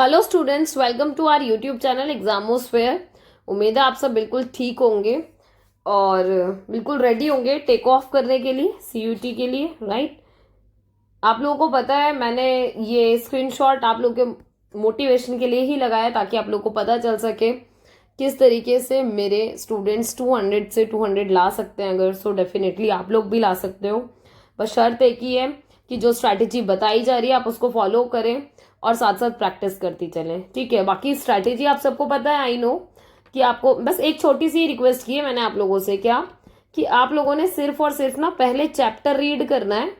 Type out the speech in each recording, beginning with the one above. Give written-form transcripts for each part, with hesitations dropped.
Hello students, welcome to our YouTube channel Examosphere. उम्मीद है आप सब बिल्कुल ठीक होंगे और बिल्कुल रेडी होंगे टेक ऑफ करने के लिए सीयूटी के लिए, राइट। आप लोगों को पता है मैंने ये स्क्रीनशॉट आप लोगों के मोटिवेशन के लिए ही लगाया ताकि आप लोगों को पता चल सके किस तरीके से मेरे स्टूडेंट्स 200 से 200 ला सकते हैं। अगर सो डेफिनेटली आप लोग भी ला सकते हो। बस शर्त एक ही है कि जो स्ट्रैटेजी बताई जा रही है आप उसको फॉलो करें और साथ साथ प्रैक्टिस करती चलें, ठीक है। बाकी स्ट्रैटेजी आप सबको पता है, आई नो कि आपको बस एक छोटी सी रिक्वेस्ट की है मैंने आप लोगों से, क्या कि आप लोगों ने सिर्फ और सिर्फ ना पहले चैप्टर रीड करना है,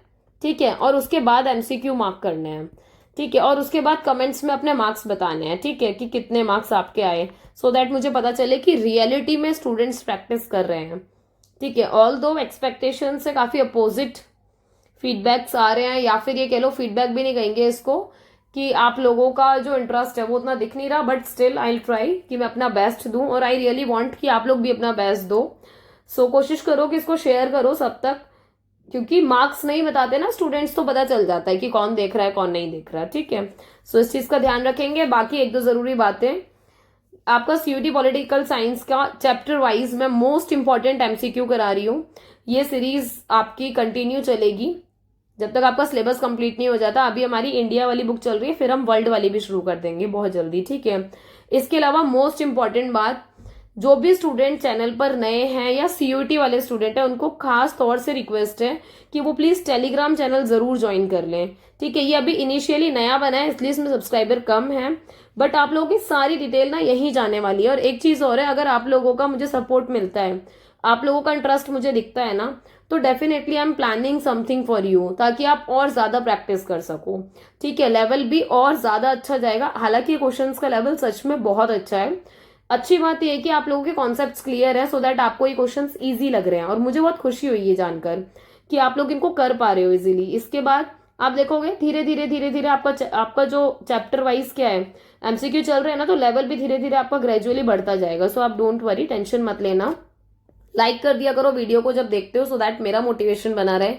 ठीक है, और उसके बाद एमसीक्यू मार्क करने हैं, ठीक है, और उसके बाद कमेंट्स में अपने मार्क्स बताने हैं, ठीक है, कि कितने मार्क्स आपके आए, सो दैट मुझे पता चले कि रियलिटी में स्टूडेंट्स प्रैक्टिस कर रहे हैं, ठीक है। ऑल दो एक्सपेक्टेशन से काफी अपोजिट फीडबैक्स आ रहे हैं, या फिर ये कह लो फीडबैक भी नहीं कहेंगे इसको, कि आप लोगों का जो इंटरेस्ट है वो उतना दिख नहीं रहा, बट स्टिल आई ट्राई कि मैं अपना बेस्ट दूं और आई रियली वांट कि आप लोग भी अपना बेस्ट दो। सो कोशिश करो कि इसको शेयर करो सब तक, क्योंकि मार्क्स नहीं बताते ना स्टूडेंट्स तो पता चल जाता है कि कौन देख रहा है कौन नहीं देख रहा है, ठीक है। सो इस चीज का ध्यान रखेंगे। बाकी एक दो जरूरी बातें, आपका सीयूटी पॉलिटिकल साइंस का चैप्टर वाइज मैं मोस्ट इंपॉर्टेंट एमसीक्यू करा रही हूँ। ये सीरीज आपकी कंटिन्यू चलेगी जब तक आपका सिलेबस कंप्लीट नहीं हो जाता। अभी हमारी इंडिया वाली बुक चल रही है, फिर हम वर्ल्ड वाली भी शुरू कर देंगे बहुत जल्दी, ठीक है। इसके अलावा मोस्ट इंपॉर्टेंट बात, जो भी स्टूडेंट चैनल पर नए हैं या सीयूटी वाले स्टूडेंट हैं उनको खास तौर से रिक्वेस्ट है कि वो प्लीज टेलीग्राम चैनल जरूर ज्वाइन कर लें, ठीक है। ये अभी इनिशियली नया बना है इसलिए इसमें सब्सक्राइबर कम है, बट आप लोगों की सारी डिटेल ना यहीं जाने वाली है। और एक चीज और है, अगर आप लोगों का मुझे सपोर्ट मिलता है, आप लोगों का इंटरेस्ट मुझे दिखता है ना, तो definitely I am planning something for you, ताकि आप और ज्यादा प्रैक्टिस कर सको, ठीक है। लेवल भी और ज्यादा अच्छा जाएगा। हालांकि क्वेश्चंस का लेवल सच में बहुत अच्छा है। अच्छी बात यह है कि आप लोगों के कॉन्सेप्ट्स क्लियर है, सो दैट आपको ये क्वेश्चंस इजी लग रहे हैं, और मुझे बहुत खुशी हुई है जानकर कि आप लोग इनको कर पा रहे हो इजीली। इसके बाद आप देखोगे धीरे धीरे धीरे धीरे आपका जो चैप्टर वाइज क्या है एमसीक्यू चल रहे हैं ना, तो लेवल भी धीरे धीरे आपका ग्रेजुअली बढ़ता जाएगा। सो आप डोंट वरी, टेंशन मत लेना। लाइक कर दिया करो वीडियो को जब देखते हो, सो दैट मेरा मोटिवेशन बना रहे।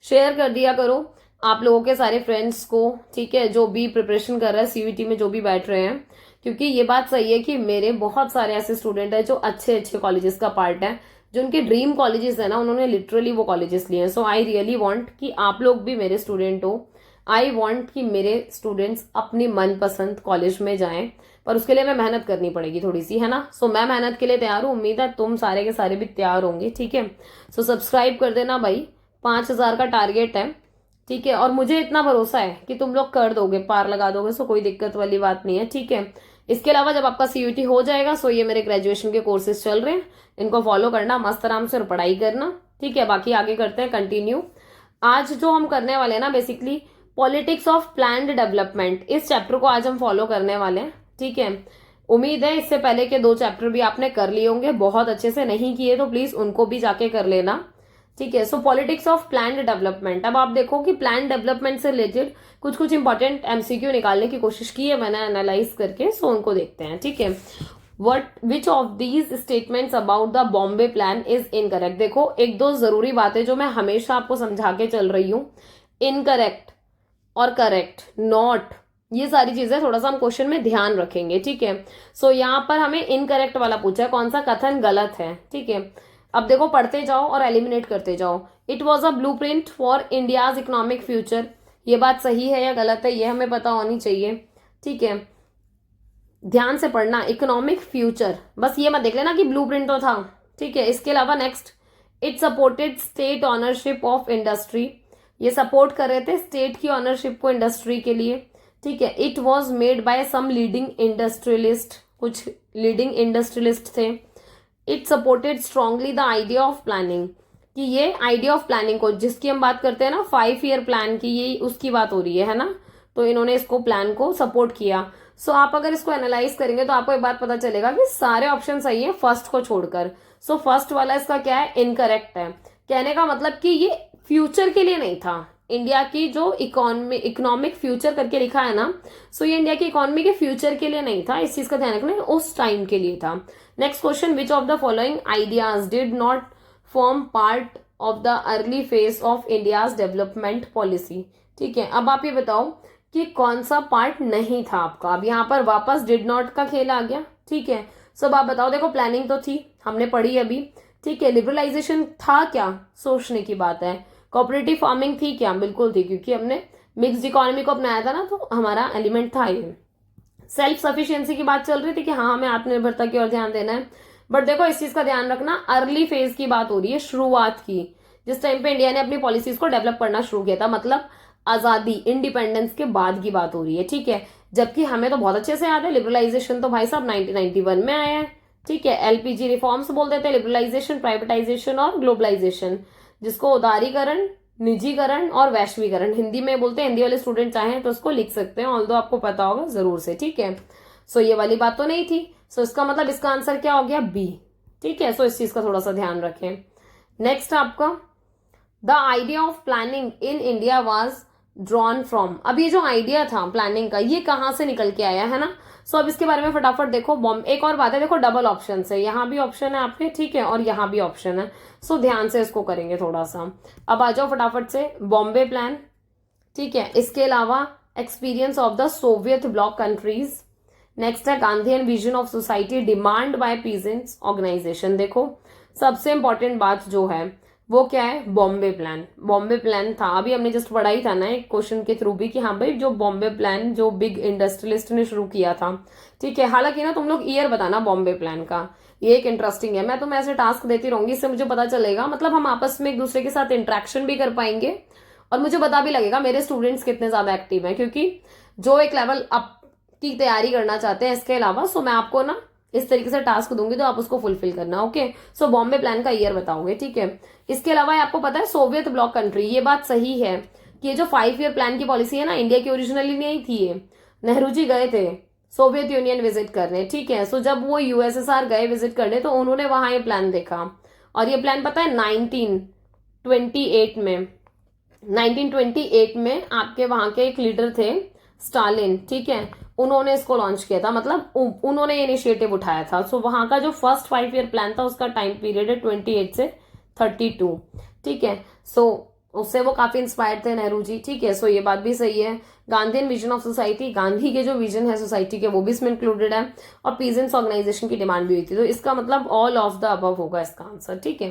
शेयर कर दिया करो आप लोगों के सारे फ्रेंड्स को, ठीक है, जो भी प्रिपरेशन कर रहा है सीयूटी में, जो भी बैठ रहे हैं। क्योंकि ये बात सही है कि मेरे बहुत सारे ऐसे स्टूडेंट हैं जो अच्छे अच्छे कॉलेजेस का पार्ट है, जो उनके ड्रीम कॉलेजेस है ना, उन्होंने लिटरली वो कॉलेजेस लिए हैं। सो आई रियली वांट कि आप लोग भी मेरे स्टूडेंट हो। आई वांट कि मेरे स्टूडेंट्स अपनी मनपसंद कॉलेज में जाएं, पर उसके लिए मैं मेहनत करनी पड़ेगी थोड़ी सी, है ना। सो मैं मेहनत के लिए तैयार हूँ, उम्मीद है तुम सारे के सारे भी तैयार होंगे, ठीक है। सो सब्सक्राइब कर देना भाई, 5,000 का टारगेट है, ठीक है। और मुझे इतना भरोसा है कि तुम लोग कर दोगे, पार लगा दोगे, सो कोई दिक्कत वाली बात नहीं है, ठीक है। इसके अलावा जब आपका सीयूटी हो जाएगा, सो ये मेरे ग्रेजुएशन के कोर्सेज चल रहे हैं, इनको फॉलो करना मस्त आराम से और पढ़ाई करना, ठीक है। बाकी आगे करते हैं कंटिन्यू। आज जो हम करने वाले हैं ना, basically politics of planned development, इस चैप्टर को आज हम फॉलो करने वाले हैं, ठीक है। उम्मीद है इससे पहले के 2 चैप्टर भी आपने कर लिए होंगे बहुत अच्छे से, नहीं किए तो प्लीज उनको भी जाके कर लेना, ठीक है। सो पॉलिटिक्स ऑफ प्लान्ड डेवलपमेंट, अब आप देखो कि प्लान डेवलपमेंट से रिलेटेड कुछ कुछ इंपॉर्टेंट एमसीक्यू निकालने की कोशिश की है मैंने एनालाइज करके, सो उनको देखते हैं, ठीक है। Which of these statements about the Bombay plan is incorrect. देखो एक दो जरूरी बातें जो मैं हमेशा आपको समझा के चल रही हूँ, इनकरेक्ट और करेक्ट, नॉट, ये सारी चीजें थोड़ा सा हम क्वेश्चन में ध्यान रखेंगे, ठीक है। सो यहाँ पर हमें इनकरेक्ट वाला पूछा है, कौन सा कथन गलत है, ठीक है। अब देखो पढ़ते जाओ और एलिमिनेट करते जाओ। It was a blue print for India's economic future, ये बात सही है या गलत है ये हमें पता होनी चाहिए, ठीक है। ध्यान से पढ़ना, इकोनॉमिक फ्यूचर, बस ये मत देख लेना कि ब्लू प्रिंट तो था, ठीक है। इसके अलावा next, it supported state ownership of industry, ये सपोर्ट कर रहे थे स्टेट की ऑनरशिप को इंडस्ट्री के लिए, ठीक है। It was made by some leading industrialist, कुछ लीडिंग इंडस्ट्रियलिस्ट थे। It supported strongly the idea of planning, कि ये आइडिया ऑफ प्लानिंग को, जिसकी हम बात करते हैं ना 5 ईयर प्लान की, ये उसकी बात हो रही है ना, तो इन्होंने इसको प्लान को सपोर्ट किया। सो आप अगर इसको एनालाइज करेंगे तो आपको एक बात पता चलेगा कि सारे ऑप्शन सही है फर्स्ट को छोड़कर। सो फर्स्ट वाला इसका क्या है, इनकरेक्ट है। कहने का मतलब कि ये फ्यूचर के लिए नहीं था, इंडिया की जो इकोनॉमिक फ्यूचर करके लिखा है ना, सो ये इंडिया की इकोनॉमी के फ्यूचर के लिए नहीं था, इस चीज का ध्यान रखना, उस टाइम के लिए था। Next question, which of the following ideas did not form part of the early phase of India's development policy, ठीक है। अब आप ये बताओ कि कौन सा पार्ट नहीं था आपका। अब यहाँ पर वापस डिड नॉट का खेल आ गया, ठीक है। सब आप बताओ, देखो प्लानिंग तो थी, हमने पढ़ी अभी, ठीक है। लिबरलाइजेशन था क्या, सोचने की बात है। कोऑपरेटिव फार्मिंग थी क्या, बिल्कुल थी, क्योंकि हमने मिक्स्ड इकोनॉमी को अपनाया था ना, तो हमारा एलिमेंट था ये। सेल्फ सफिशियंसी की बात चल रही थी कि हाँ हमें आत्मनिर्भरता की ओर ध्यान देना है। बट देखो इस चीज का ध्यान रखना, अर्ली फेज की बात हो रही है, शुरुआत की, जिस टाइम पे इंडिया ने अपनी पॉलिसीज को डेवलप करना शुरू किया था, मतलब आजादी इंडिपेंडेंस के बाद की बात हो रही है, ठीक है। जबकि हमें तो बहुत अच्छे से याद है, लिबरलाइजेशन तो भाई साहब 1991 में आया है, ठीक है। एलपीजी रिफॉर्म्स बोल देते हैं, लिबरलाइजेशन, प्राइवेटाइजेशन और ग्लोबलाइजेशन, जिसको उदारीकरण, निजीकरण और वैश्वीकरण हिंदी में बोलते हैं। हिंदी वाले स्टूडेंट चाहें तो उसको लिख सकते हैं, ऑल्दो आपको पता होगा जरूर से, ठीक है। सो ये वाली बात तो नहीं थी। सो इसका मतलब इसका आंसर क्या हो गया, बी, ठीक है। सो इस चीज का थोड़ा सा ध्यान रखें। नेक्स्ट आपका, the idea of planning in India was drawn from. अब ये जो आइडिया था प्लानिंग का, ये कहाँ से निकल के आया है ना। सो अब इसके बारे में फटाफट देखो। एक और बात है, देखो डबल ऑप्शन है, यहाँ भी ऑप्शन है आपके, ठीक है, और यहाँ भी ऑप्शन है। सो ध्यान से इसको करेंगे थोड़ा सा। अब आ जाओ फटाफट से, बॉम्बे प्लान, ठीक है। इसके अलावा experience of the Soviet bloc countries. Next है Gandhian vision of society, demand by peasants organisation. देखो सबसे इंपॉर्टेंट बात जो है वो क्या है, बॉम्बे प्लान। बॉम्बे प्लान था, अभी हमने जस्ट पढ़ा ही था ना एक क्वेश्चन के थ्रू भी, कि हाँ भाई जो बॉम्बे प्लान जो बिग इंडस्ट्रियलिस्ट ने शुरू किया था, ठीक है। हालांकि ना तुम लोग ईयर बताना बॉम्बे प्लान का, ये एक इंटरेस्टिंग है। मैं तुम्हें ऐसे टास्क देती रहूंगी, इससे मुझे पता चलेगा, मतलब हम आपस में एक दूसरे के साथ इंटरेक्शन भी कर पाएंगे, और मुझे पता भी लगेगा मेरे स्टूडेंट्स कितने ज्यादा एक्टिव हैं, क्योंकि जो एक लेवल अप की तैयारी करना चाहते हैं इसके अलावा। सो मैं आपको ना इस तरीके से टास्क दूंगी, तो आप उसको फुलफिल करना, ओके। सो बॉम्बे प्लान का ईयर बताओगे, ठीक है। इसके अलावा आपको पता है सोवियत ब्लॉक कंट्री, ये बात सही है कि ये जो 5 ईयर प्लान की पॉलिसी है ना, इंडिया की ओरिजिनली नहीं थी ये। नेहरू जी गए थे सोवियत यूनियन विजिट करने, ठीक है। सो जब वो यूएसएसआर गए विजिट करने, तो उन्होंने वहां ये प्लान देखा, और ये प्लान पता है 1928 में 1928 में आपके वहां के एक लीडर थे स्टालिन, ठीक है, उन्होंने इसको लॉन्च किया था, मतलब उन्होंने इनिशिएटिव उठाया था। सो वहां का जो फर्स्ट 5 ईयर प्लान था उसका टाइम पीरियड है 28 से 32, ठीक है। सो उससे वो काफी इंस्पायर्ड थे नेहरू जी, ठीक है। सो ये बात भी सही है। Gandhian vision of society, Gandhi के जो विजन है सोसाइटी के वो भी इसमें इंक्लूडेड है, और पीजेंट्स ऑर्गेनाइजेशन की डिमांड भी हुई थी। तो इसका मतलब ऑल ऑफ द अबव होगा इसका आंसर, ठीक है।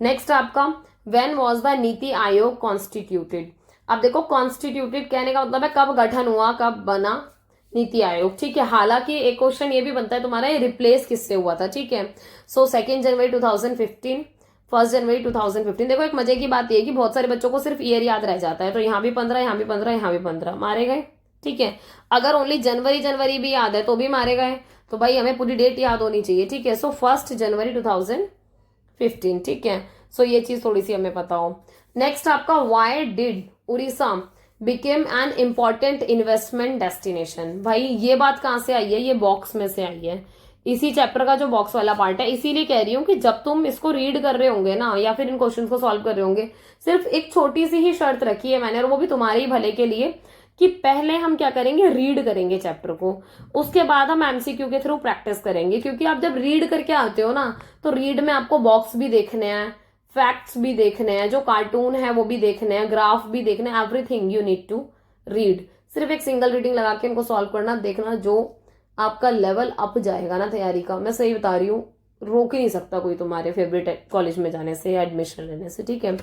नेक्स्ट आपका, when was the NITI Aayog constituted. अब देखो कॉन्स्टिट्यूटेड कहने का मतलब है कब गठन हुआ, कब बना नीति आयोग, ठीक है। हालांकि एक क्वेश्चन ये भी बनता है तुम्हारा, ये रिप्लेस किससे हुआ था, ठीक है। सो 2 जनवरी 2015, 1 जनवरी 2015। देखो एक मजे की बात यह है कि बहुत सारे बच्चों को सिर्फ ईयर याद रह जाता है, तो यहाँ भी 15, यहाँ भी 15, यहाँ भी 15 मारे गए, ठीक है। अगर ओनली जनवरी जनवरी भी याद है तो भी मारे गए, तो भाई हमें पूरी डेट याद होनी चाहिए, ठीक है। सो 1 जनवरी 2015, ठीक है। सो ये चीज थोड़ी सी हमें पता हो। नेक्स्ट आपका, why did Orissa became an important investment destination. भाई ये बात कहां से आई है, ये बॉक्स में से आई है, इसी चैप्टर का जो बॉक्स वाला पार्ट है। इसीलिए कह रही हूँ कि जब तुम इसको रीड कर रहे होंगे ना, या फिर इन क्वेश्चंस को सॉल्व कर रहे होंगे, सिर्फ एक छोटी सी ही शर्त रखी है मैंने, और वो भी तुम्हारे ही भले के लिए, कि पहले हम क्या करेंगे, रीड करेंगे चैप्टर को, उसके बाद हम एमसीक्यू के थ्रू प्रैक्टिस करेंगे। क्योंकि आप जब रीड करके आते हो ना, तो रीड में आपको बॉक्स भी देखने हैं, फैक्ट्स भी देखने हैं, जो कार्टून है वो भी देखने हैं, ग्राफ भी देखने हैं, everything you need to read. सिर्फ एक सिंगल रीडिंग लगा के इनको सॉल्व करना, देखना जो आपका लेवल अप जाएगा ना तैयारी का। मैं सही बता रही हूँ, रोक ही नहीं सकता कोई तुम्हारे फेवरेट कॉलेज में जाने से या एडमिशन लेने से, ठीक है।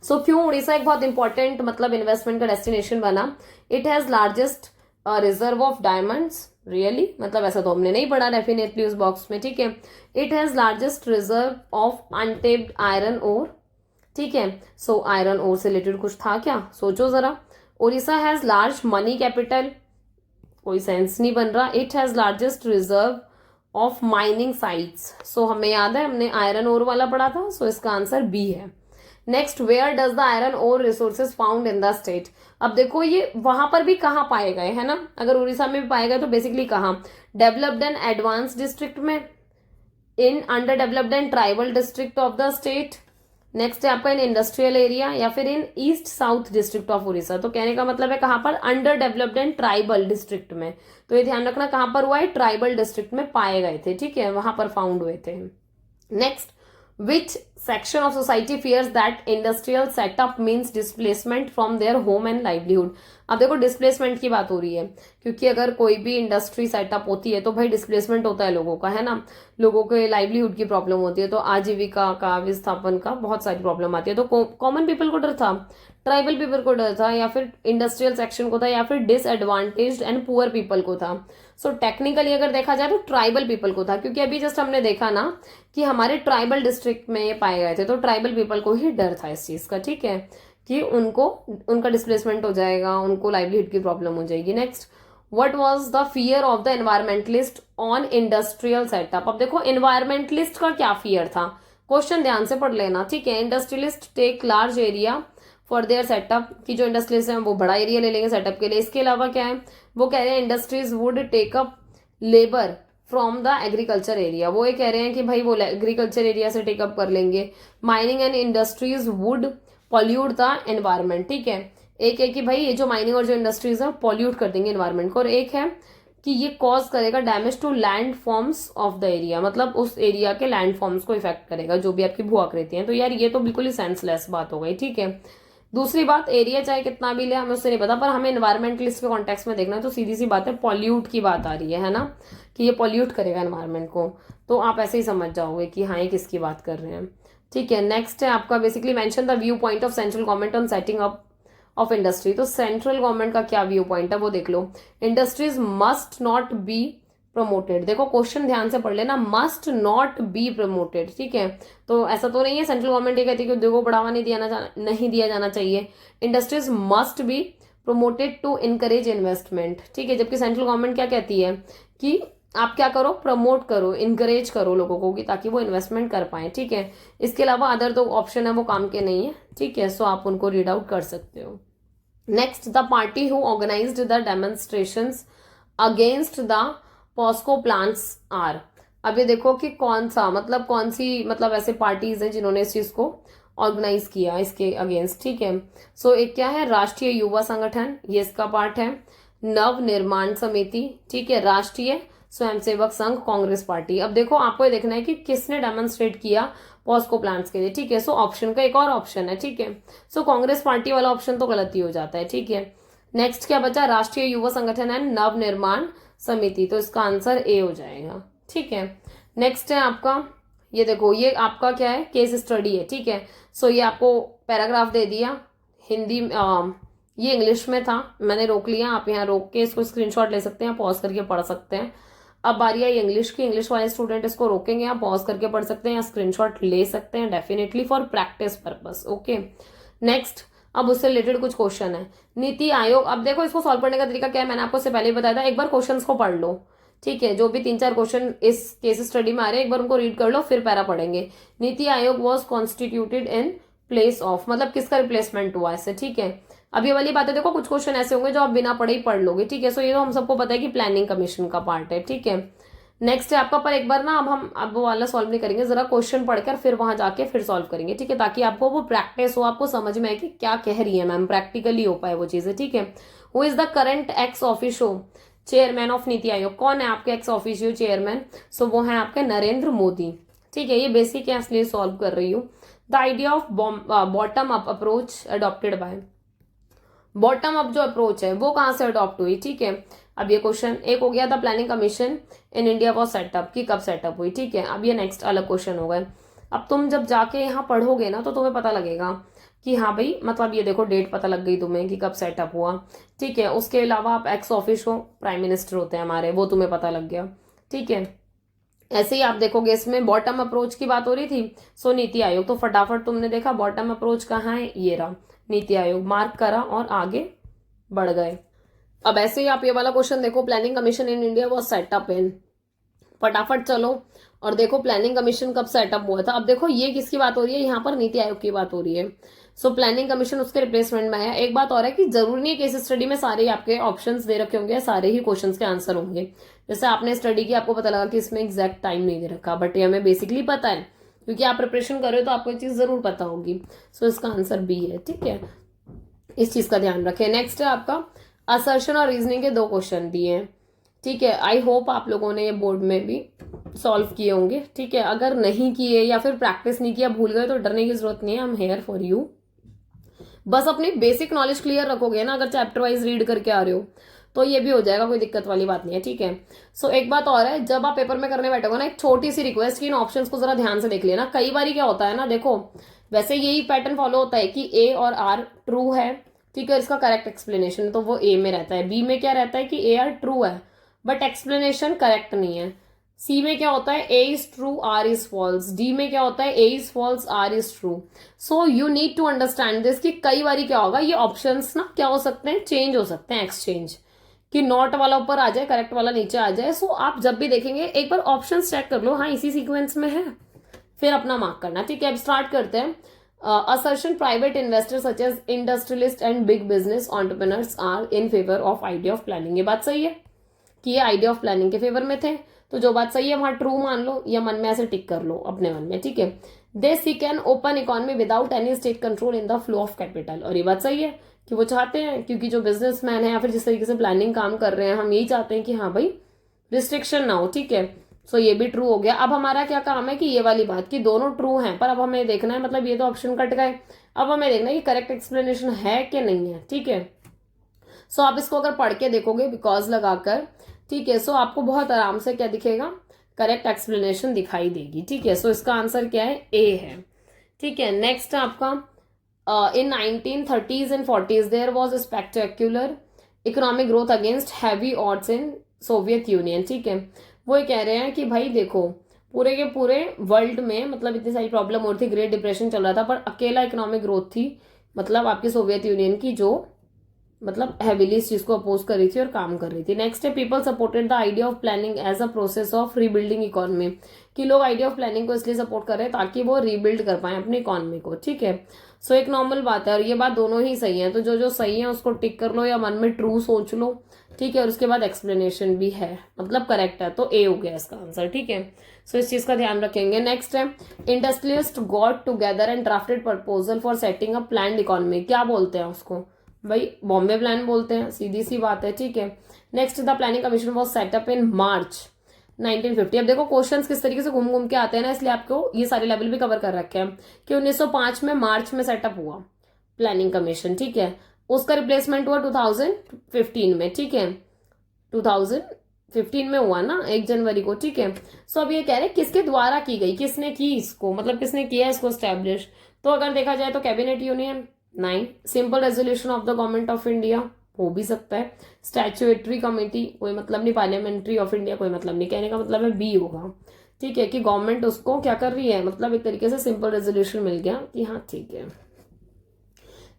सो क्यों उड़ीसा एक बहुत इंपॉर्टेंट मतलब इन्वेस्टमेंट का डेस्टिनेशन बना। It has largest reserve of diamonds, really, मतलब ऐसा तो हमने नहीं पढ़ा डेफिनेटली उस बॉक्स में, ठीक है। It has largest reserve of untapped iron ore, ठीक है। सो आयरन ओर से रिलेटेड कुछ था क्या, सोचो जरा। Orissa has large money capital, कोई सेंस नहीं बन रहा। It has largest reserve of mining sites, so हमें याद है हमने आयरन ओर वाला पढ़ा था, सो इसका आंसर बी है। Next, where does the iron ore resources found in the state. अब देखो ये वहां पर भी कहाँ पाए गए है ना, अगर उड़ीसा में भी पाए गए तो बेसिकली कहाँ, डेवलप्ड एंड एडवांस डिस्ट्रिक्ट में, in under developed and tribal district of the state. Next है आपका इन इंडस्ट्रियल एरिया, या फिर in east south district of Orissa. तो कहने का मतलब है कहां पर, under developed and tribal district में। तो ये ध्यान रखना कहां पर हुआ है, ट्राइबल डिस्ट्रिक्ट में पाए गए थे, ठीक है, वहां पर फाउंड हुए थे। Next, which section of society fears that industrial setup means displacement from their home and livelihood. अब देखो डिस्प्लेसमेंट की बात हो रही है, क्योंकि अगर कोई भी इंडस्ट्री सेटअप होती है तो भाई डिस्प्लेसमेंट होता है लोगों का, है ना, लोगों के लाइवलीहुड की प्रॉब्लम होती है, तो आजीविका का, विस्थापन का बहुत सारी प्रॉब्लम आती है। तो कॉमन पीपल को डर था, ट्राइबल पीपल को डर था, या फिर इंडस्ट्रियल सेक्शन को था, या फिर डिसएडवांटेज्ड एंड पुअर पीपल को था। सो टेक्निकली अगर देखा जाए तो ट्राइबल पीपल को था, क्योंकि अभी जस्ट हमने देखा ना कि हमारे ट्राइबल डिस्ट्रिक्ट में ये पाए गए थे, तो ट्राइबल पीपल को ही डर था इस चीज का, ठीक है, कि उनका डिस्प्लेसमेंट हो जाएगा, उनको लाइवलीहुड की प्रॉब्लम हो जाएगी। Next, what was the fear of the environmentalist on industrial setup. अब देखो एनवायरमेंटलिस्ट का क्या फियर था, क्वेश्चन ध्यान से पढ़ लेना, ठीक है। Industrialist take large area for their setup, की जो इंडस्ट्रीज हैं वो बड़ा एरिया ले लेंगे सेटअप के लिए। इसके अलावा क्या है, वो कह रहे हैं industries would take up labour from the agriculture area, वो ये कह रहे हैं कि भाई वो एग्रीकल्चर एरिया से टेकअप कर लेंगे। Mining and industries would pollute the environment, ठीक है। एक है कि भाई ये जो माइनिंग और जो इंडस्ट्रीज है पॉल्यूट कर देंगे एनवायरमेंट को, और एक है कि ये कॉज करेगा damage to land forms of the area, मतलब उस एरिया के लैंड फॉर्म्स को इफेक्ट करेगा, जो भी आपकी भू आकृति है। तो यार ये तो बिल्कुल ही सेंसलेस बात हो गई, ठीक है। दूसरी बात, एरिया चाहे कितना भी ले, हमें उससे नहीं पता, पर हमें एनवायरमेंटलिस्ट के कॉन्टेक्स्ट में देखना है, तो सीधी सी बात है पॉल्यूट की बात आ रही है ना, कि ये पॉल्यूट करेगा एनवायरमेंट को, तो आप ऐसे ही समझ जाओगे कि हाँ ये किसकी बात कर रहे हैं, ठीक है। नेक्स्ट है आपका basically mention the view point of central government on setting up of industry. तो सेंट्रल गवर्नमेंट का क्या व्यू पॉइंट है वो देख लो। Industries must not be promoted, देखो क्वेश्चन ध्यान से पढ़ लेना, मस्ट नॉट बी प्रमोटेड, ठीक है। तो ऐसा तो नहीं है सेंट्रल गवर्नमेंट ये कहती है कि उद्योगों को बढ़ावा नहीं दिया जाना चाहिए। Industries must be promoted to encourage investment, ठीक है। जबकि सेंट्रल गवर्नमेंट क्या कहती है कि आप क्या करो, प्रमोट करो, इनकरेज करो लोगों को, कि ताकि वो इन्वेस्टमेंट कर पाए, ठीक है। इसके अलावा अदर तो ऑप्शन है वो काम के नहीं है, ठीक है। सो आप उनको रीड आउट कर सकते हो। Next, the party who organised the demonstrations against the POSCO plants are. अब ये देखो कि कौन सा, मतलब कौन सी, मतलब ऐसे पार्टीज हैं जिन्होंने इस चीज को ऑर्गेनाइज किया इसके अगेंस्ट, ठीक है। सो एक क्या है, राष्ट्रीय युवा संगठन, ये इसका पार्ट है। नव निर्माण समिति, ठीक है। राष्ट्रीय स्वयंसेवक संघ, कांग्रेस पार्टी। अब देखो आपको ये देखना है कि किसने डेमोन्स्ट्रेट किया पॉस्को प्लांट्स के लिए, ठीक है। सो ऑप्शन का एक और ऑप्शन है, ठीक है। सो कांग्रेस पार्टी वाला ऑप्शन तो गलत ही हो जाता है, ठीक है। नेक्स्ट क्या बचा, राष्ट्रीय युवा संगठन एंड नव निर्माण समिति, तो इसका आंसर ए हो जाएगा, ठीक है। नेक्स्ट है आपका, ये देखो ये आपका क्या है, केस स्टडी है, ठीक है। सो ये आपको पैराग्राफ दे दिया हिंदी, ये इंग्लिश में था, मैंने रोक लिया, आप यहाँ रोक के इसको स्क्रीनशॉट ले सकते हैं, पॉज करके पढ़ सकते हैं। अब बारी आई इंग्लिश की, इंग्लिश वाले स्टूडेंट इसको रोकेंगे, आप पॉज करके पढ़ सकते हैं या स्क्रीनशॉट ले सकते हैं, definitely for practice purpose, okay. Next, अब उससे रिलेटेड कुछ क्वेश्चन है। नीति आयोग, अब देखो इसको सॉल्व करने का तरीका क्या है, मैंने आपको इससे पहले ही बताया था, एक बार क्वेश्चंस को पढ़ लो, ठीक है। जो भी 3-4 क्वेश्चन इस केस स्टडी में आ रहे हैं एक बार उनको रीड कर लो, फिर पैरा पढ़ेंगे। NITI Aayog was constituted in place of, मतलब किसका रिप्लेसमेंट हुआ इससे, ठीक है। अब ये वाली बातें देखो, कुछ क्वेश्चन ऐसे होंगे जो आप बिना पढ़े ही पढ़ लोगे, ठीक है। सो ये तो हम सबको पता है कि प्लानिंग कमीशन का पार्ट है, ठीक है। नेक्स्ट है आपका, पर एक बार ना अब वो वाला सॉल्व नहीं करेंगे, जरा क्वेश्चन पढ़कर फिर वहां जाके फिर सॉल्व करेंगे, ठीक है, ताकि आपको वो प्रैक्टिस हो, आपको समझ में आए कि क्या कह रही है मैम, प्रैक्टिकली हो पाए वो चीजें, ठीक है। Who is the current ex officio chairman of NITI Aayog, कौन है आपके एक्स ऑफिशियो चेयरमैन, सो वो है आपके नरेंद्र मोदी, ठीक है। ये बेसिक है इसलिए सॉल्व कर रही हूँ। The idea of bottom up approach adopted by, bottom up जो अप्रोच है वो कहां से अडॉप्ट हुई, ठीक है। अब ये क्वेश्चन एक हो गया, the planning commission in India was setup, की कब सेटअप हुई, ठीक है। अब ये नेक्स्ट अलग क्वेश्चन हो गए। अब तुम जब जाके यहाँ पढ़ोगे ना तो तुम्हें पता लगेगा कि हाँ भाई, मतलब ये देखो डेट पता लग गई तुम्हें कि कब सेटअप हुआ, ठीक है। उसके अलावा आप एक्स ऑफिशियो प्राइम मिनिस्टर होते हैं हमारे, वो तुम्हें पता लग गया, ठीक है। ऐसे ही आप देखोगे इसमें बॉटम अप्रोच की बात हो रही थी, सो नीति आयोग, तो फटाफट तुमने देखा बॉटम अप्रोच कहाँ है, ये रहा नीति आयोग, मार्क करा और आगे बढ़ गए। अब ऐसे ही आप ये वाला क्वेश्चन देखो, planning commission in India was set up in, फटाफट चलो और देखो प्लानिंग कमीशन कब सेटअप हुआ था। अब देखो ये किसकी बात हो रही है, यहाँ पर नीति आयोग की बात हो रही है। सो प्लानिंग कमीशन उसके रिप्लेसमेंट में आया। एक बात और है कि जरूरी नहीं है केस स्टडी में सारे आपके ऑप्शंस दे रखे होंगे, सारे ही क्वेश्चंस के आंसर होंगे। जैसे आपने स्टडी की, आपको पता लगा कि इसमें एग्जैक्ट टाइम नहीं दे रखा, बट ये हमें बेसिकली पता है क्योंकि आप प्रिपरेशन कर रहे हो तो आपको ये चीज जरूर पता होगी। सो इसका आंसर बी है, ठीक है, इस चीज का ध्यान रखें। नेक्स्ट है आपका असर्शन और रीजनिंग के 2 क्वेश्चन दिए हैं, ठीक है। आई होप आप लोगों ने ये बोर्ड में भी सॉल्व किए होंगे। ठीक है, अगर नहीं किए या फिर प्रैक्टिस नहीं किया, भूल गए, तो डरने की जरूरत नहीं है, I am here for you. बस अपनी बेसिक नॉलेज क्लियर रखोगे ना, अगर चैप्टर वाइज रीड करके आ रहे हो तो ये भी हो जाएगा, कोई दिक्कत वाली बात नहीं है। ठीक है। सो एक बात और है, जब आप पेपर में करने बैठोगे ना, एक छोटी सी रिक्वेस्ट की इन ऑप्शंस को जरा ध्यान से देख लेना। कई बार क्या होता है ना, देखो वैसे यही पैटर्न फॉलो होता है कि ए और आर ट्रू है, ठीक है, इसका करेक्ट एक्सप्लेनेशन तो वो ए में रहता है। बी में क्या रहता है कि ए आर ट्रू है बट एक्सप्लेनेशन करेक्ट नहीं है। सी में क्या होता है, A is true R is false. D में क्या होता है, A is false R is true. So you need to understand this कि कई बार क्या होगा, ये ऑप्शंस ना क्या हो सकते हैं, चेंज हो सकते हैं, एक्सचेंज, कि नॉट वाला ऊपर आ जाए, करेक्ट वाला नीचे आ जाए। सो आप जब भी देखेंगे एक बार ऑप्शन चेक कर लो, हाँ इसी सीक्वेंस में है, फिर अपना मार्क करना। ठीक है, अब स्टार्ट करते हैं। Assertion private investors such as industrialist and big business entrepreneurs are in favour of idea of planning. ये बात सही है कि ये आइडिया ऑफ प्लानिंग के फेवर में थे, तो जो बात सही है वहां ट्रू मान लो या मन में ऐसे टिक कर लो अपने मन में। ठीक है। They seek an open economy without any state control in the flow of capital. और ये बात सही है कि वो चाहते हैं, क्योंकि जो बिजनेसमैन है या फिर जिस तरीके से प्लानिंग काम कर रहे हैं, हम यही चाहते हैं कि हाँ भाई रिस्ट्रिक्शन ना हो। ठीक है। सो ये भी ट्रू हो गया। अब हमारा क्या काम है कि ये वाली बात कि दोनों ट्रू हैं, पर अब हमें देखना है, मतलब ये तो ऑप्शन कट गए, अब हमें देखना है कि करेक्ट एक्सप्लेनेशन है कि नहीं है। ठीक है। सो आप इसको अगर पढ़ के देखोगे बिकॉज लगाकर, ठीक है, सो आपको बहुत आराम से क्या दिखेगा, करेक्ट एक्सप्लेनेशन दिखाई देगी। ठीक है। सो इसका आंसर क्या है, ए है। ठीक है। नेक्स्ट आपका in 1930s and 40s there was a spectacular economic growth against heavy odds in Soviet Union. ठीक है। वो ये कह रहे हैं कि भाई देखो पूरे के पूरे वर्ल्ड में मतलब इतनी सारी प्रॉब्लम हो रही थी, ग्रेट डिप्रेशन चल रहा था, पर अकेला इकोनॉमिक ग्रोथ थी मतलब आपकी सोवियत यूनियन की, जो मतलब हैविली इस चीज को अपोज कर रही थी और काम कर रही थी। नेक्स्ट है, people supported the idea of planning as a process of rebuilding economy, कि लोग आइडिया ऑफ प्लानिंग को इसलिए सपोर्ट कर रहे हैं ताकि वो रीबिल्ड कर पाए अपनी इकोनॉमी को। ठीक है। सो एक नॉर्मल बात है और ये बात दोनों ही सही है, तो जो जो सही है उसको टिक कर लो या मन में ट्रू सोच लो। ठीक है। और उसके बाद एक्सप्लेनेशन भी है, मतलब करेक्ट है, तो ए हो गया इसका आंसर। ठीक है। सो इस चीज का ध्यान रखेंगे। नेक्स्ट है, industrialist got together and drafted proposal for setting up planned economy. क्या बोलते हैं उसको भाई, बॉम्बे प्लान बोलते हैं, सीधी सी बात है। ठीक है। Next, the planning commission was set up in March 1950। अब देखो क्वेश्चंस किस तरीके से घूम घूम के आते हैं ना, इसलिए आपको ये सारे लेवल भी कवर कर रखे हैं कि 1905 में मार्च में सेटअप हुआ प्लानिंग कमीशन। ठीक है। उसका रिप्लेसमेंट हुआ 2015 में। ठीक है। 2015 में हुआ ना, 1 जनवरी को। ठीक है। सो अब ये कह रहे हैं किसके द्वारा की गई, किसने की इसको, मतलब किसने किया इसको स्टैब्लिश। तो अगर देखा जाए तो cabinet union, 9, simple resolution of the government of India, हो भी सकता है, स्टैच्यूटरी कमेटी, कोई मतलब नहीं, पार्लियामेंट्री ऑफ इंडिया, कोई मतलब नहीं, कहने का मतलब है बी होगा। ठीक है, कि गवर्नमेंट उसको क्या कर रही है, मतलब एक तरीके से सिंपल रेजोल्यूशन मिल गया कि हाँ ठीक है।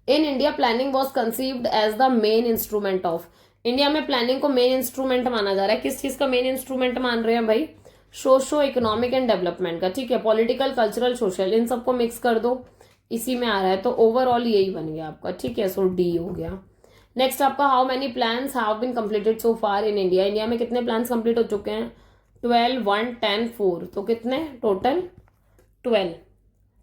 In India planning was conceived as the main instrument of, India में प्लानिंग को मेन इंस्ट्रूमेंट माना जा रहा है। किस चीज का मेन इंस्ट्रूमेंट मान रहे हैं भाई, सोशो इकोनॉमिक एंड डेवलपमेंट का। ठीक है। पॉलिटिकल, कल्चरल, सोशल, इन सबको मिक्स कर दो, इसी में आ रहा है, तो ओवरऑल यही बन गया आपका। ठीक है। सो डी हो गया। नेक्स्ट आपका, how many plans have been completed so far in India, India में कितने प्लान्स कंप्लीट हो चुके हैं, 12, 1, 10, 4, तो कितने टोटल 12।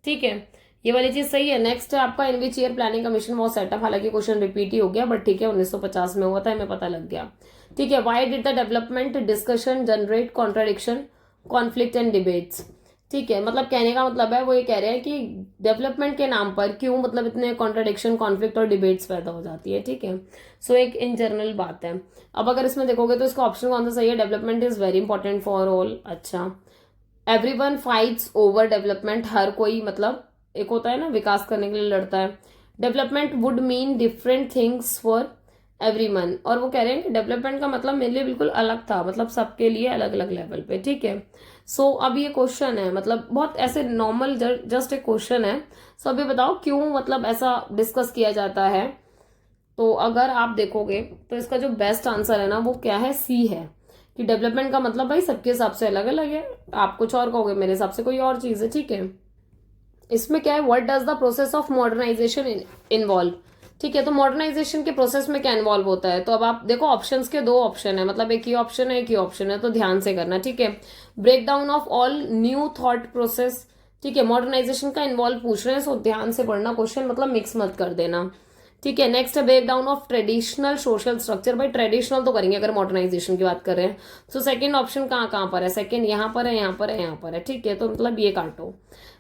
ठीक है, ये वाली चीज सही है। नेक्स्ट है आपका, in which year planning commission was set up, हालांकि क्वेश्चन रिपीट ही हो गया बट ठीक है, 1950 में हुआ था, हमें पता लग गया। ठीक है। Why did the development discussion generate contradiction, conflict and debates. ठीक है, मतलब कहने का मतलब है वो ये कह रहे हैं कि डेवलपमेंट के नाम पर क्यों मतलब इतने कॉन्ट्राडिक्शन, कॉन्फ्लिक्ट और डिबेट्स पैदा हो जाती है। ठीक है। सो एक इन जनरल बात है। अब अगर इसमें देखोगे तो इसका ऑप्शन कौन सा सही है, development is very important for all. अच्छा, एवरीवन फाइट्स ओवर डेवलपमेंट, हर कोई मतलब एक होता है ना विकास करने के लिए लड़ता है। Development would mean different things for everyone, और वो कह रहे हैं कि डेवलपमेंट का मतलब मेरे लिए बिल्कुल अलग था, मतलब सबके लिए अलग अलग लेवल पे। ठीक है। सो अब ये क्वेश्चन है, मतलब बहुत ऐसे नॉर्मल जस्ट एक क्वेश्चन है। सो अभी बताओ क्यों मतलब ऐसा डिस्कस किया जाता है। तो अगर आप देखोगे तो इसका जो बेस्ट आंसर है ना वो क्या है, सी है, कि डेवलपमेंट का मतलब भाई सबके हिसाब से अलग अलग है, आप कुछ और कहोगे, मेरे हिसाब से कोई और चीज है। ठीक है। इसमें क्या है, what does the process of modernisation involve. ठीक है, तो मॉडर्नाइजेशन के प्रोसेस में क्या इन्वॉल्व होता है, तो अब आप देखो ऑप्शंस के 2 ऑप्शन है, मतलब एक ही ऑप्शन है एक ही ऑप्शन है, तो ध्यान से करना। ठीक है। Break down of all new thought process. ठीक है, मॉडर्नाइजेशन का इन्वॉल्व पूछ रहे हैं, सो ध्यान से पढ़ना क्वेश्चन, मतलब मिक्स मत कर देना। ठीक है। नेक्स्ट है break down of traditional social structure. भाई ट्रेडिशनल तो करेंगे अगर मॉडर्नाइजेशन की बात कर रहे हैं। सो सेकंड ऑप्शन कहाँ कहाँ पर है, सेकंड यहाँ पर है, यहाँ पर है, यहाँ पर है। ठीक है, तो मतलब ये काटो।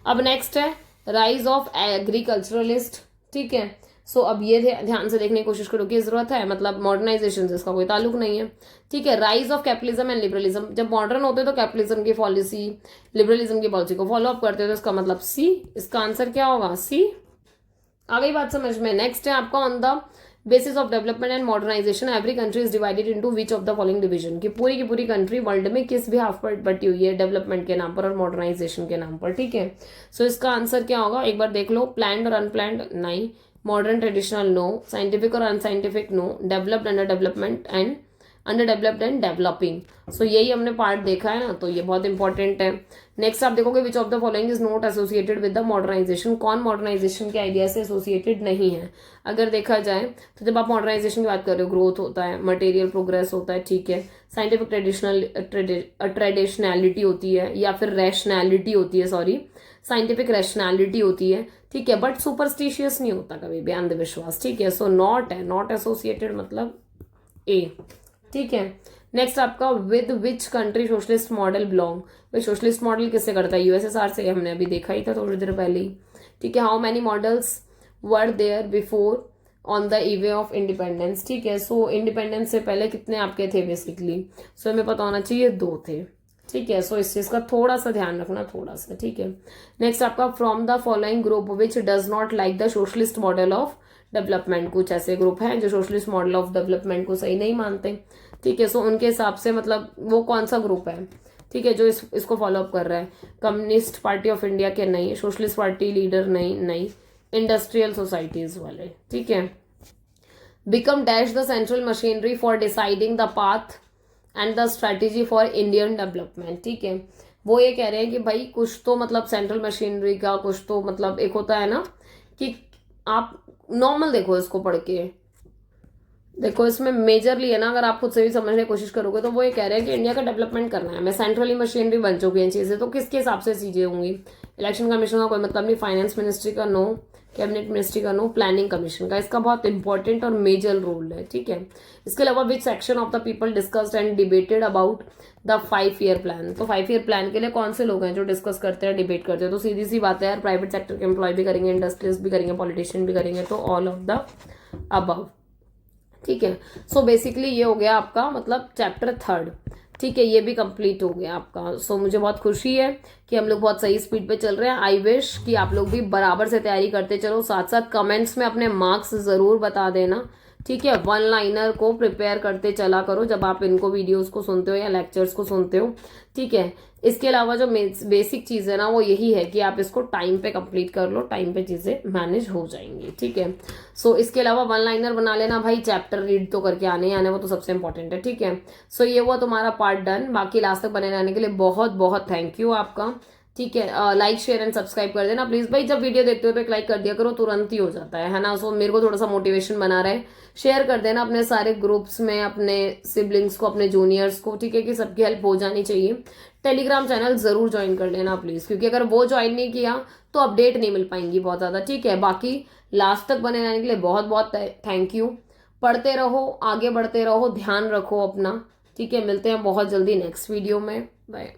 अब नेक्स्ट है राइज ऑफ एग्रीकल्चरलिस्ट। ठीक है, सो अब ये ध्यान से देखने की कोशिश करो कि जरूरत है, मतलब मॉडर्नाइजेशन से इसका कोई ताल्लुक नहीं है। ठीक है, rise of capitalism and liberalism. जब मॉडर्न होते तो कैपिटलिज्म की पॉलिसी, लिबरलिज्म की पॉलिसी को फॉलो अप करते हो, तो इसका मतलब सी। इसका आंसर क्या होगा, सी। आ गई बात समझ में। नेक्स्ट है आपका on the basis of development and modernisation every country is divided into which of the following division. की पूरी कंट्री वर्ल्ड में किस भी हाफ पर बटी हुई है, डेवलपमेंट के नाम पर और मॉडर्नाइजेशन के नाम पर। ठीक है, सो इसका आंसर क्या होगा, एक बार देख लो। प्लैंड और अनप्लैंड नहीं, मॉडर्न ट्रेडिशनल नो, साइंटिफिक और unscientific no, developed under development and under developed and developing. So यही हमने पार्ट देखा है ना, तो ये बहुत इंपॉर्टेंट है। नेक्स्ट आप देखोगे which of the following is not associated with the modernisation. कौन मॉडर्नाइजेशन के आइडिया से एसोसिएटेड नहीं है। अगर देखा जाए तो जब आप मॉडर्नाइजेशन की बात कर रहे हो, ग्रोथ होता है, मटेरियल प्रोग्रेस होता है, ठीक है, साइंटिफिक ट्रेडिशनैलिटी होती है, या फिर रैशनैलिटी होती है, सॉरी साइंटिफिक रैशनैलिटी होती है। ठीक है, बट सुपरस्टिशियस नहीं होता कभी भी, अंधविश्वास। ठीक है, सो नॉट है, नॉट एसोसिएटेड मतलब ए। ठीक है, नेक्स्ट आपका with which country socialist model belong. भाई सोशलिस्ट मॉडल किससे करता है, यूएसएसआर से, हमने अभी देखा ही था थोड़ी देर पहले ही। ठीक है, how many models were there before on the eve of independence. ठीक है, सो इंडिपेंडेंस से पहले कितने आपके थे बेसिकली, सो हमें पता होना चाहिए 2 थे। ठीक है, सो इस चीज का थोड़ा सा ध्यान रखना, थोड़ा सा। ठीक है, नेक्स्ट आपका from the following group which does not like the socialist model of development. कुछ ऐसे ग्रुप हैं जो सोशलिस्ट मॉडल ऑफ डेवलपमेंट को सही नहीं मानते। ठीक है, सो उनके हिसाब से मतलब वो कौन सा ग्रुप है, ठीक है, जो इसको फॉलो अप कर रहा है। कम्युनिस्ट पार्टी ऑफ इंडिया के नहीं, सोशलिस्ट पार्टी लीडर नहीं, इंडस्ट्रियल सोसाइटीज वाले। ठीक है, become dash the central machinery for deciding the path and the strategy for Indian development. ठीक है, वो ये कह रहे हैं कि भाई कुछ तो मतलब सेंट्रल मशीनरी का कुछ तो मतलब एक होता है ना, कि आप नॉर्मल देखो इसको पढ़ के, देखो इसमें मेजरली है ना, अगर आप खुद से भी समझने की कोशिश करोगे तो वो ये कह रहे हैं कि इंडिया का डेवलपमेंट करना है, मैं सेंट्रली मशीनरी बन चुकी है चीजें, तो किसके हिसाब से चीजें होंगी। इलेक्शन कमीशन का कोई मतलब नहीं, फाइनेंस मिनिस्ट्री का नो, कैबिनेट मिनिस्ट्री का नो, प्लानिंग कमीशन का, इसका बहुत इंपॉर्टेंट और मेजर रोल है। ठीक है, इसके अलावा which section of the people discussed and debated about the 5 year plan. तो 5 ईयर प्लान के लिए कौन से लोग हैं जो डिस्कस करते हैं, डिबेट करते हैं। तो सीधी सी बात है यार, प्राइवेट सेक्टर के एम्प्लॉय भी करेंगे, इंडस्ट्रियलिस्ट भी करेंगे, पॉलिटिशियन भी करेंगे, तो ऑल ऑफ द अबव। ठीक है, सो बेसिकली ये हो गया आपका मतलब चैप्टर 3। ठीक है, ये भी कंप्लीट हो गया आपका। सो मुझे बहुत खुशी है कि हम लोग बहुत सही स्पीड पे चल रहे हैं। आई विश कि आप लोग भी बराबर से तैयारी करते चलो, साथ साथ कमेंट्स में अपने मार्क्स जरूर बता देना। ठीक है, 1 लाइनर को प्रिपेयर करते चला करो जब आप इनको वीडियोस को सुनते हो या लेक्चर्स को सुनते हो। ठीक है, इसके अलावा जो बेसिक चीज है ना वो यही है कि आप इसको टाइम पे कंप्लीट कर लो, टाइम पे चीजें मैनेज हो जाएंगी। ठीक है, सो इसके अलावा 1 लाइनर बना लेना भाई, चैप्टर रीड तो करके आने आने, वो तो सबसे इंपॉर्टेंट है। ठीक है, सो ये हुआ तुम्हारा पार्ट डन। बाकी लास्ट तक बने रहने के लिए बहुत बहुत थैंक यू आपका। ठीक है, लाइक शेयर एंड सब्सक्राइब कर देना प्लीज भाई। जब वीडियो देखते हो तो एक लाइक कर दिया करो, तुरंत ही हो जाता है ना। सो मेरे को थोड़ा सा मोटिवेशन बना रहे। शेयर कर देना अपने सारे ग्रुप्स में, अपने सिबलिंग्स को, अपने जूनियर्स को। ठीक है, कि सबकी हेल्प हो जानी चाहिए। टेलीग्राम चैनल जरूर ज्वाइन कर लेना प्लीज, क्योंकि अगर वो ज्वाइन नहीं किया तो अपडेट नहीं मिल पाएंगी बहुत ज्यादा। ठीक है, बाकी लास्ट तक बने रहने के लिए बहुत बहुत थैंक यू। पढ़ते रहो, आगे बढ़ते रहो, ध्यान रखो अपना। ठीक है, मिलते हैं बहुत जल्दी नेक्स्ट वीडियो में। बाय।